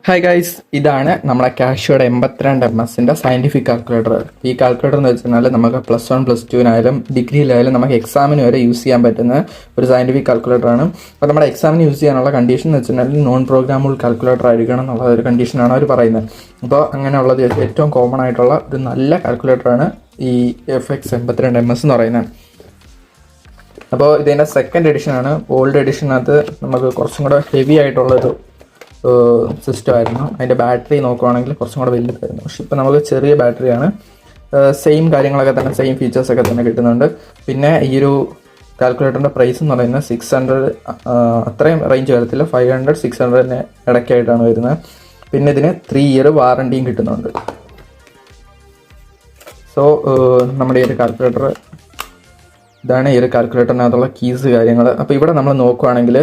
Hi guys, ഇതാണ് നമ്മളെ കാഷ്യോയുടെ 82ms scientific calculator. ഈ കാൽക്കുലേറ്റർ എന്ന് വെച്ചാൽ നമുക്ക് +1 +2 ഡിഗ്രിയിലായാലും നമുക്ക് എക്സാമിന് വരെ യൂസ് ചെയ്യാൻ പറ്റുന്ന ഒരു സയൻറ്റിഫിക് കാൽക്കുലേറ്ററാണ്. അപ്പോൾ നമ്മുടെ എക്സാമിന് യൂസ് ചെയ്യാനുള്ള കണ്ടീഷൻ എന്ന് വെച്ചാൽ നോൺ പ്രോഗ്രാമബിൾ കാൽക്കുലേറ്റർ ആയിരിക്കണം എന്നുള്ള ഒരു കണ്ടീഷനാണ് അവർ പറയുന്നത്. അപ്പോൾ അങ്ങനെയുള്ളത് ഏറ്റവും കോമൺ ആയിട്ടുള്ള ഒരു നല്ല കാൽക്കുലേറ്ററാണ് ഈ fx-82ms എന്ന് പറയുന്നത്. അപ്പോൾ ഇതിൻ്റെ സെക്കൻഡ് എഡിഷനാണ്. ഓൾഡ് എഡിഷനകത്ത് നമുക്ക് കുറച്ചും കൂടെ ഹെവി ആയിട്ടുള്ളൊരു സിസ്റ്റം ആയിരുന്നു. അതിൻ്റെ ബാറ്ററി നോക്കുവാണെങ്കിൽ കുറച്ചും കൂടെ വലുതായിരുന്നു. പക്ഷെ ഇപ്പോൾ നമുക്ക് ചെറിയ ബാറ്ററിയാണ്. സെയിം കാര്യങ്ങളൊക്കെ തന്നെ, സെയിം ഫീച്ചേഴ്സൊക്കെ തന്നെ കിട്ടുന്നുണ്ട്. പിന്നെ ഈ ഒരു കാൽക്കുലേറ്ററിൻ്റെ പ്രൈസ് എന്ന് പറയുന്നത് 600, അത്രയും റേഞ്ച് വരത്തില്ല, 500 600 ഇടയ്ക്കായിട്ടാണ് വരുന്നത്. പിന്നെ ഇതിന് 3 ഇയർ വാറണ്ടിയും കിട്ടുന്നുണ്ട്. സോ നമ്മുടെ ഈ ഒരു കാൽക്കുലേറ്റർ ഇതാണ്. ഈ ഒരു കാൽക്കുലേറ്ററിനകത്തുള്ള കീസ് കാര്യങ്ങൾ. അപ്പോൾ ഇവിടെ നമ്മൾ നോക്കുവാണെങ്കിൽ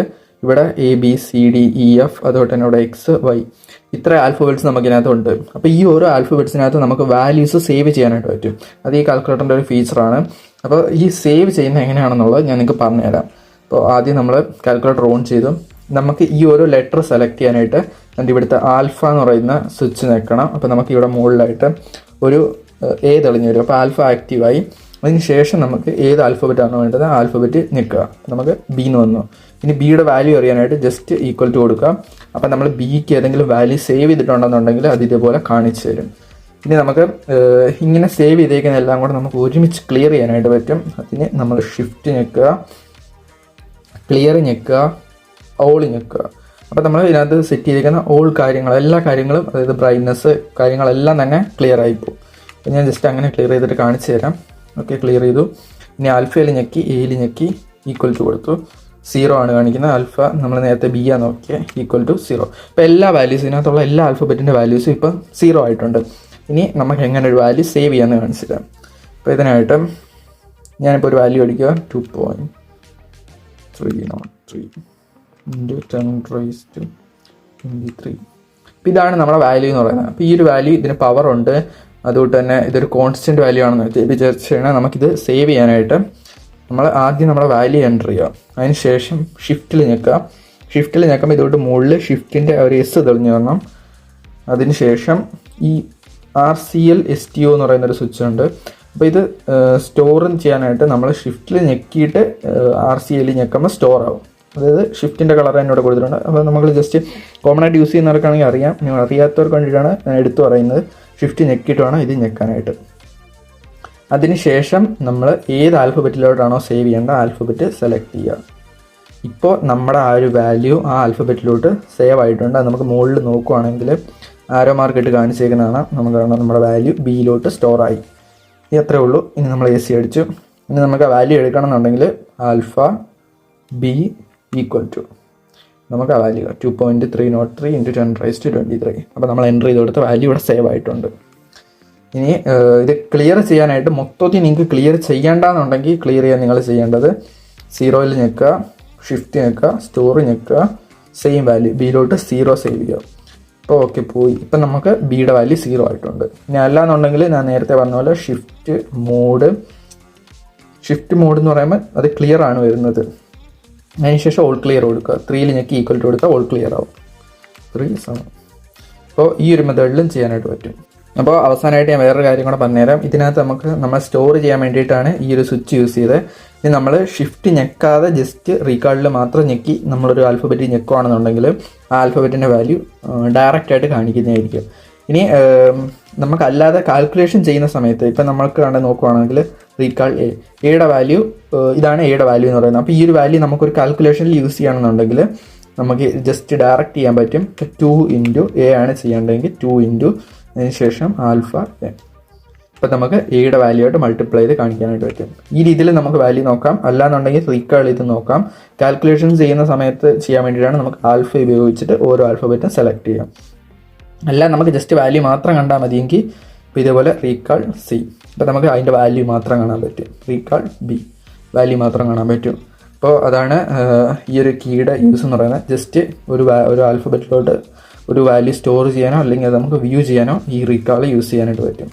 ഇവിടെ ABCDEF, അതുപോലെ തന്നെ ഇവിടെ XY, ഇത്ര ആൽഫബറ്റ്സ് നമുക്കിതിനകത്തുണ്ട്. അപ്പോൾ ഈ ഓരോ ആൽഫബറ്റ്സിനകത്ത് നമുക്ക് വാല്യൂസ് സേവ് ചെയ്യാനായിട്ട് പറ്റും. അത് ഈ കാൽക്കുലേറ്ററിൻ്റെ ഒരു ഫീച്ചറാണ്. അപ്പോൾ ഈ സേവ് ചെയ്യുന്നത് എങ്ങനെയാണെന്നുള്ളത് ഞാൻ നിങ്ങൾക്ക് പറഞ്ഞുതരാം. അപ്പോൾ ആദ്യം നമ്മൾ കാൽക്കുലേറ്റർ ഓൺ ചെയ്തു നമുക്ക് ഈ ഓരോ ലെറ്റർ സെലക്ട് ചെയ്യാനായിട്ട് ഇവിടുത്തെ ആൽഫ എന്ന് പറയുന്ന സ്വിച്ച് നിൽക്കണം. അപ്പോൾ നമുക്ക് ഇവിടെ മുകളിലായിട്ട് ഒരു A തെളിഞ്ഞു വരും. അപ്പോൾ ആൽഫ ആക്റ്റീവായി. അതിന് ശേഷം നമുക്ക് ഏത് ആൽഫബറ്റാണോ വേണ്ടത് ആ ആൽഫബറ്റ് നിൽക്കുക. നമുക്ക് B എന്ന് വന്നു. ഇനി ബിയുടെ വാല്യൂ അറിയാനായിട്ട് ജസ്റ്റ് ഈക്വൽ ടു കൊടുക്കുക. അപ്പം നമ്മൾ ബിക്ക് ഏതെങ്കിലും വാല്യൂ സേവ് ചെയ്തിട്ടുണ്ടെന്നുണ്ടെങ്കിൽ അത് ഇതേപോലെ കാണിച്ചു തരും. ഇനി നമുക്ക് ഇങ്ങനെ സേവ് ചെയ്തേക്കുന്ന എല്ലാം കൂടെ നമുക്ക് ഒരുമിച്ച് ക്ലിയർ ചെയ്യാനായിട്ട് പറ്റും. അതിന് നമ്മൾ ഷിഫ്റ്റ് ഞെക്കുക, ക്ലിയർ ഞെക്കുക, ഓൾ ഞെക്കുക. അപ്പോൾ നമ്മൾ ഇതിനകത്ത് സെറ്റ് ചെയ്തിരിക്കുന്ന ഓൾ കാര്യങ്ങൾ, എല്ലാ കാര്യങ്ങളും, അതായത് ബ്രൈറ്റ്നസ് കാര്യങ്ങളെല്ലാം തന്നെ ക്ലിയർ ആയിപ്പോവും. അപ്പോൾ ഞാൻ ജസ്റ്റ് അങ്ങനെ ക്ലിയർ ചെയ്തിട്ട് കാണിച്ചു തരാം. ഓക്കെ, ക്ലിയർ ചെയ്തു. ഇനി ആൽഫയിൽ ഞെക്കി, എയിൽ ഞെക്കി, ഈക്വൽ ടു കൊടുത്തു. 0 ആണ് കാണിക്കുന്നത്. ആൽഫ നമ്മൾ നേരത്തെ B ആണ് നോക്കിയത്, ഈക്വൽ ടു 0. ഇപ്പോൾ എല്ലാ വാല്യൂസ്, ഇതിനകത്തുള്ള എല്ലാ ആൽഫബറ്റിൻ്റെ വാല്യൂസും ഇപ്പം 0 ആയിട്ടുണ്ട്. ഇനി നമുക്ക് എങ്ങനെ ഒരു വാല്യൂ സേവ് ചെയ്യാമെന്ന് കാണിച്ചു തരാം. അപ്പോൾ ഇതിനായിട്ട് ഞാനിപ്പോൾ ഒരു വാല്യൂ അടിക്കുക, 2.303 × 10⁻23. അപ്പോൾ ഇതാണ് നമ്മുടെ വാല്യൂ എന്ന് പറയുന്നത്. അപ്പോൾ ഈ ഒരു വാല്യൂ, ഇതിന് പവർ ഉണ്ട്, അതുകൊണ്ട് തന്നെ ഇതൊരു കോൺസ്റ്റൻറ്റ് വാല്യൂ ആണെന്ന് വിചാരിച്ച് കഴിഞ്ഞാൽ നമുക്കിത് സേവ് ചെയ്യാനായിട്ട് നമ്മൾ ആദ്യം നമ്മുടെ വാല്യൂ എൻ്റർ ചെയ്യുക. അതിന് ശേഷം ഷിഫ്റ്റിൽ ഞെക്കുക. ഷിഫ്റ്റിൽ ഞെക്കുമ്പോൾ ഇതുകൊണ്ട് മുകളിൽ ഷിഫ്റ്റിൻ്റെ ഒരു S തെളിഞ്ഞു വരണം. അതിന് ശേഷം ഈ RCLSTO എന്ന് പറയുന്നൊരു സ്വിച്ച് ഉണ്ട്. അപ്പോൾ ഇത് സ്റ്റോർ ചെയ്യാനായിട്ട് നമ്മൾ ഷിഫ്റ്റിൽ ഞെക്കിയിട്ട് RCL ഞെക്കുമ്പോൾ സ്റ്റോർ ആവും. അതായത് ഷിഫ്റ്റിൻ്റെ കളർ എന്നോട് കൊടുത്തിട്ടുണ്ട്. അപ്പോൾ നമ്മൾ ജസ്റ്റ് കോമൺ ആയിട്ട് യൂസ് ചെയ്യുന്നവർക്കാണെങ്കിൽ അറിയാം. നിങ്ങൾ അറിയാത്തവർക്ക് വേണ്ടിയിട്ടാണ് ഞാൻ എടുത്തു പറയുന്നത്. ഷിഫ്റ്റ് ഞെക്കിയിട്ട് വേണം ഇത് ഞെക്കാനായിട്ട്. അതിനുശേഷം നമ്മൾ ഏത് ആൽഫബറ്റിലോട്ടാണോ സേവ് ചെയ്യേണ്ട ആൽഫബറ്റ് സെലക്ട് ചെയ്യുക. ഇപ്പോൾ നമ്മുടെ ആ ഒരു വാല്യൂ ആ ആൽഫബറ്റിലോട്ട് സേവ് ആയിട്ടുണ്ട്. അത് നമുക്ക് മുകളിൽ നോക്കുവാണെങ്കിൽ ആരോ മാർക്ക് ഇട്ട് കാണിച്ചേക്കുന്നതാണ്. നമുക്ക് നമ്മുടെ വാല്യൂ ബിയിലോട്ട് സ്റ്റോറായി. ഇത് അത്രേ ഉള്ളൂ. ഇനി നമ്മൾ AC അടിച്ചു. ഇനി നമുക്ക് ആ വാല്യൂ എടുക്കണം എന്നുണ്ടെങ്കിൽ ആൽഫ B ഈക്വൽ ടു നമുക്ക് ആ വാല്യൂ 2.303 × 10⁻23. അപ്പോൾ നമ്മൾ എൻ്റർ ചെയ്ത് കൊടുത്ത വാല്യൂ ഇവിടെ സേവ് ആയിട്ടുണ്ട്. ഇനി ഇത് ക്ലിയർ ചെയ്യാനായിട്ട് മൊത്തത്തിൽ നിങ്ങൾക്ക് ക്ലിയർ ചെയ്യേണ്ടെന്നുണ്ടെങ്കിൽ ക്ലിയർ ചെയ്യാൻ നിങ്ങൾ ചെയ്യേണ്ടത് 0ൽ ഞെക്കുക, ഷിഫ്റ്റ് ഞെക്കുക, സ്റ്റോർ ഞെക്കുക, സെയിം വാല്യൂ ബിയിലോട്ട് 0 സേവ് ചെയ്യുക. ഇപ്പോൾ ഓക്കെ പോയി. ഇപ്പം നമുക്ക് ബിയുടെ വാല്യൂ 0 ആയിട്ടുണ്ട്. ഇനി അല്ലാന്നുണ്ടെങ്കിൽ ഞാൻ നേരത്തെ പറഞ്ഞ പോലെ ഷിഫ്റ്റ് മോഡ് എന്ന് പറയുമ്പോൾ അത് ക്ലിയർ ആണ് വരുന്നത്. അതിനുശേഷം ഓൾ ക്ലിയർ കൊടുക്കുക. 3ൽ ഞെക്കി ഈക്വൽ ടു കൊടുത്താൽ ഓൾ ക്ലിയർ ആവും. 3 സമം. അപ്പോൾ ഈ ഒരു മെത്തേഡിലും ചെയ്യാനായിട്ട് പറ്റും. അപ്പോൾ അവസാനമായിട്ട് ഞാൻ വേറൊരു കാര്യം കൂടെ പറഞ്ഞുതരാം. ഇതിനകത്ത് നമ്മൾ സ്റ്റോർ ചെയ്യാൻ വേണ്ടിയിട്ടാണ് ഈ ഒരു സ്വിച്ച് യൂസ് ചെയ്തത്. ഇനി നമ്മൾ ഷിഫ്റ്റ് ഞെക്കാതെ ജസ്റ്റ് റീകാർഡിൽ മാത്രം ഞെക്കി നമ്മളൊരു ആൽഫബറ്റ് ഞെക്കുകയാണെന്നുണ്ടെങ്കിൽ ആ ആൽഫബറ്റിൻ്റെ വാല്യൂ ഡയറക്റ്റായിട്ട് കാണിക്കുന്നതായിരിക്കും. ഇനി നമുക്കല്ലാതെ കാൽക്കുലേഷൻ ചെയ്യുന്ന സമയത്ത് ഇപ്പം നമ്മൾക്ക് കണ്ട് നോക്കുകയാണെങ്കിൽ റീകാൾ എയുടെ വാല്യൂ ഇതാണ്, എയുടെ വാല്യൂ എന്ന് പറയുന്നത്. അപ്പോൾ ഈ ഒരു വാല്യൂ നമുക്കൊരു കാൽക്കുലേഷനിൽ യൂസ് ചെയ്യണമെന്നുണ്ടെങ്കിൽ നമുക്ക് ജസ്റ്റ് ഡയറക്റ്റ് ചെയ്യാൻ പറ്റും. 2 × A ആണ് ചെയ്യേണ്ടതെങ്കിൽ 2 × അതിനുശേഷം ആൽഫ A. ഇപ്പം നമുക്ക് എയുടെ വാല്യൂ ആയിട്ട് മൾട്ടിപ്ലൈ ചെയ്ത് കാണിക്കാനായിട്ട് പറ്റും. ഈ രീതിയിൽ നമുക്ക് വാല്യൂ നോക്കാം. അല്ലാന്നുണ്ടെങ്കിൽ റീകാൾ ചെയ്ത് നോക്കാം. കാൽക്കുലേഷൻ ചെയ്യുന്ന സമയത്ത് ചെയ്യാൻ വേണ്ടിയിട്ടാണ് നമുക്ക് ആൽഫ ഉപയോഗിച്ചിട്ട് ഓരോ ആൽഫബറ്റും സെലക്ട് ചെയ്യാം. അല്ല നമുക്ക് ജസ്റ്റ് വാല്യൂ മാത്രം കണ്ടാൽ മതിയെങ്കിൽ ഇപ്പോൾ ഇതേപോലെ റീകാൾ C. ഇപ്പോൾ നമുക്ക് അതിൻ്റെ വാല്യൂ മാത്രം കാണാൻ പറ്റും. റീകാൾ B വാല്യൂ മാത്രം കാണാൻ പറ്റും. അപ്പോൾ അതാണ് ഈ ഒരു കീയുടെ യൂസ് എന്ന് പറയുന്നത്. ജസ്റ്റ് ഒരു ആൽഫബറ്റിലോട്ട് ഒരു വാല്യൂ സ്റ്റോർ ചെയ്യാനോ അല്ലെങ്കിൽ അത് നമുക്ക് വ്യൂ ചെയ്യാനോ ഈ റീകാൾ യൂസ് ചെയ്യാനായിട്ട് പറ്റും.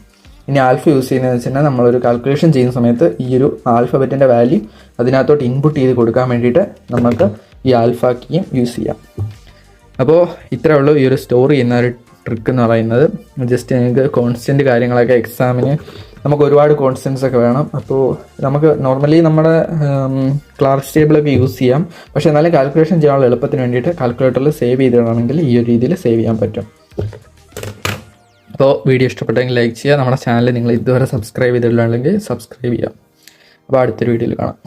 ഇനി ആൽഫ യൂസ് ചെയ്യുന്നതെന്ന് വെച്ച് കഴിഞ്ഞാൽ നമ്മളൊരു കാൽക്കുലേഷൻ ചെയ്യുന്ന സമയത്ത് ഈ ഒരു ആൽഫബറ്റിൻ്റെ വാല്യൂ അതിനകത്തോട്ട് ഇൻപുട്ട് ചെയ്ത് കൊടുക്കാൻ വേണ്ടിയിട്ട് നമുക്ക് ഈ ആൽഫ കീയും യൂസ് ചെയ്യാം. അപ്പോൾ ഇത്രേ ഉള്ളൂ ഈ ഒരു സ്റ്റോർ ചെയ്യുന്ന ഒരു ട്രിക്ക് എന്ന് പറയുന്നത്. ജസ്റ്റ് നിങ്ങൾക്ക് കോൺസ്റ്റൻറ്റ് കാര്യങ്ങളൊക്കെ എക്സാമിന് നമുക്ക് ഒരുപാട് കോൺസ്റ്റൻസ് ഒക്കെ വേണം. അപ്പോൾ നമുക്ക് നോർമലി നമ്മുടെ ക്ലാസ് ടേബിളൊക്കെ യൂസ് ചെയ്യാം. പക്ഷേ എന്നാലും കാൽക്കുലേഷൻ ചെയ്യാനുള്ള എളുപ്പത്തിന് വേണ്ടിയിട്ട് കാൽക്കുലേറ്ററിൽ സേവ് ചെയ്തിടണമെങ്കിൽ ഈ ഒരു രീതിയിൽ സേവ് ചെയ്യാൻ പറ്റും. അപ്പോൾ വീഡിയോ ഇഷ്ടപ്പെട്ടെങ്കിൽ ലൈക്ക് ചെയ്യുക. നമ്മുടെ ചാനൽ നിങ്ങൾ ഇതുവരെ സബ്സ്ക്രൈബ് ചെയ്തിട്ടില്ലെങ്കിൽ സബ്സ്ക്രൈബ് ചെയ്യാം. അപ്പോൾ അടുത്തൊരു വീഡിയോയിൽ കാണാം.